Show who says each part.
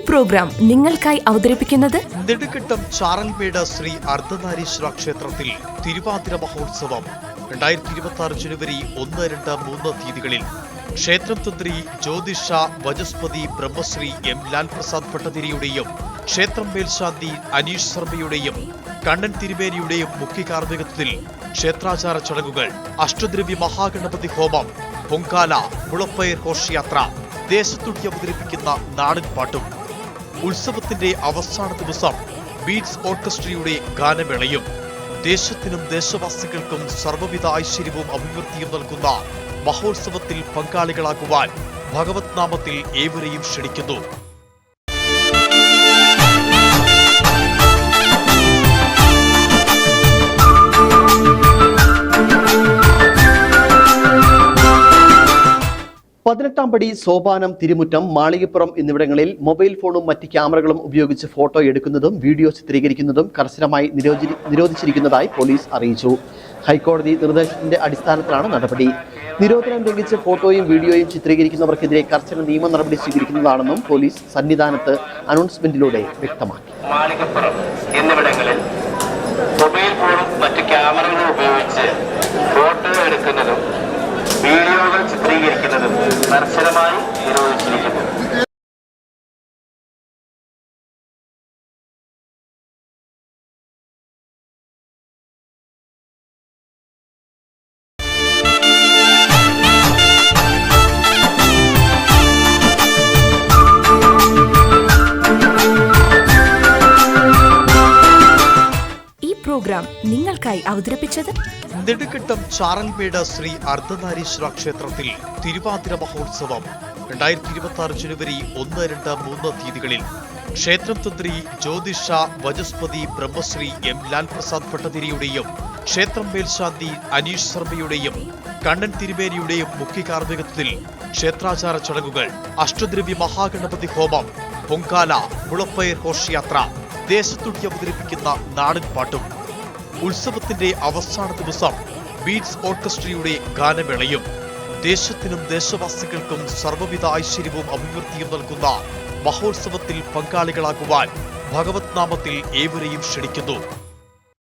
Speaker 1: Programme നിങ്ങൾക്കായി അവതരിപ്പിക്കുന്നത്
Speaker 2: നെടുങ്കണ്ടം ചാറൽമേട് ശ്രീ അർദ്ധനാരീശ്വര ക്ഷേത്രത്തിൽ തിരുവാതിര മഹോത്സവം 2026 ജനുവരി 1, 2, 3 തീയതികളിൽ ക്ഷേത്രം തന്ത്രി ജ്യോതിഷ വചസ്പതി ബ്രഹ്മശ്രീ എം ലാൽ പ്രസാദ് ഭട്ടതിരിയുടെയും ക്ഷേത്രം മേൽശാന്തി അനീഷ് ശർമ്മയുടെയും കണ്ണൻ തിരുമേനിയുടെയും മുഖ്യ കാർമ്മികത്വത്തിൽ ക്ഷേത്രാചാര ചടങ്ങുകൾ, അഷ്ടദ്രവ്യ മഹാഗണപതി ഹോമം, പൊങ്കാല, മുളപ്പയർ ഘോഷയാത്ര, ദേശത്തുടി അവതരിപ്പിക്കുന്ന നാടൻ പാട്ടും, ഉത്സവത്തിന്റെ അവസാന ദിവസം ബീറ്റ്സ് ഓർക്കസ്ട്രയുടെ ഗാനമേളയും, ദേശത്തിനും ദേശവാസികൾക്കും സർവ്വവിധ ഐശ്വര്യവും അഭിവൃദ്ധിയും നൽകുന്ന മഹോത്സവത്തിൽ പങ്കാളികളാകുവാൻ ഭഗവത് നാമത്തിൽ ഏവരെയും ക്ഷണിക്കുന്നു.
Speaker 3: പതിനെട്ടാം പടി, സോപാനം, തിരുമുറ്റം, മാളികപ്പുറം എന്നിവിടങ്ങളിൽ മൊബൈൽ ഫോണും മറ്റ് ക്യാമറകളും ഉപയോഗിച്ച് ഫോട്ടോ എടുക്കുന്നതും വീഡിയോ ചിത്രീകരിക്കുന്നതും കർശനമായി നിരോധിച്ചിരിക്കുന്നതായി പോലീസ് അറിയിച്ചു. ഹൈക്കോടതി നിർദ്ദേശത്തിന്റെ അടിസ്ഥാനത്തിലാണ് നടപടി. നിരോധനം ലംഘിച്ച് ഫോട്ടോയും വീഡിയോയും ചിത്രീകരിക്കുന്നവർക്കെതിരെ കർശന നിയമ നടപടി സ്വീകരിക്കുന്നതാണെന്നും പോലീസ് സന്നിധാനത്ത് അനൗൺസ്മെന്റിലൂടെ വ്യക്തമാക്കി.
Speaker 4: മാളികപ്പുറം എന്നിവിടങ്ങളിൽ മൊബൈൽ ഫോണും മറ്റ് ക്യാമറകളും ഉപയോഗിച്ച് ഫോട്ടോ എടുക്കുന്നതും വീഡിയോകൾ ചിത്രീകരിക്കുന്നതും കർശനമായി നിരോധിച്ചിരിക്കുന്നു.
Speaker 1: പ്രോഗ്രാം നിങ്ങൾക്കായി അവതരിപ്പിച്ചത്
Speaker 2: നെടുങ്കണ്ടം ചാറൽമേട് ശ്രീ അർദ്ധനാരീശ്വര ക്ഷേത്രത്തിൽ തിരുവാതിര മഹോത്സവം 2026 ജനുവരി 1, 2, 3 തീയതികളിൽ ക്ഷേത്രം തന്ത്രി ജ്യോതിഷ വചസ്പതി ബ്രഹ്മശ്രീ എം ലാൽ പ്രസാദ് ഭട്ടതിരിയുടെയും ക്ഷേത്രം മേൽശാന്തി അനീഷ് ശർമ്മയുടെയും കണ്ണൻ തിരുമേനിയുടെയും മുഖ്യ കാർമ്മികത്വത്തിൽ ക്ഷേത്രാചാര ചടങ്ങുകൾ, അഷ്ടദ്രവ്യ മഹാഗണപതി ഹോമം, പൊങ്കാല, മുളപ്പയർ ഘോഷയാത്ര, ദേശത്തുടി അവതരിപ്പിക്കുന്ന നാടൻ പാട്ടും, ഉത്സവത്തിന്റെ അവസാന ദിവസം ബീറ്റ്സ് ഓർക്കസ്ട്രയുടെ ഗാനമേളയും, ദേശത്തിനും ദേശവാസികൾക്കും സർവ്വവിധ ഐശ്വര്യവും അഭിവൃദ്ധിയും നൽകുന്ന മഹോത്സവത്തിൽ പങ്കാളികളാകുവാൻ ഭഗവത് നാമത്തിൽ ഏവരെയും ക്ഷണിക്കുന്നു.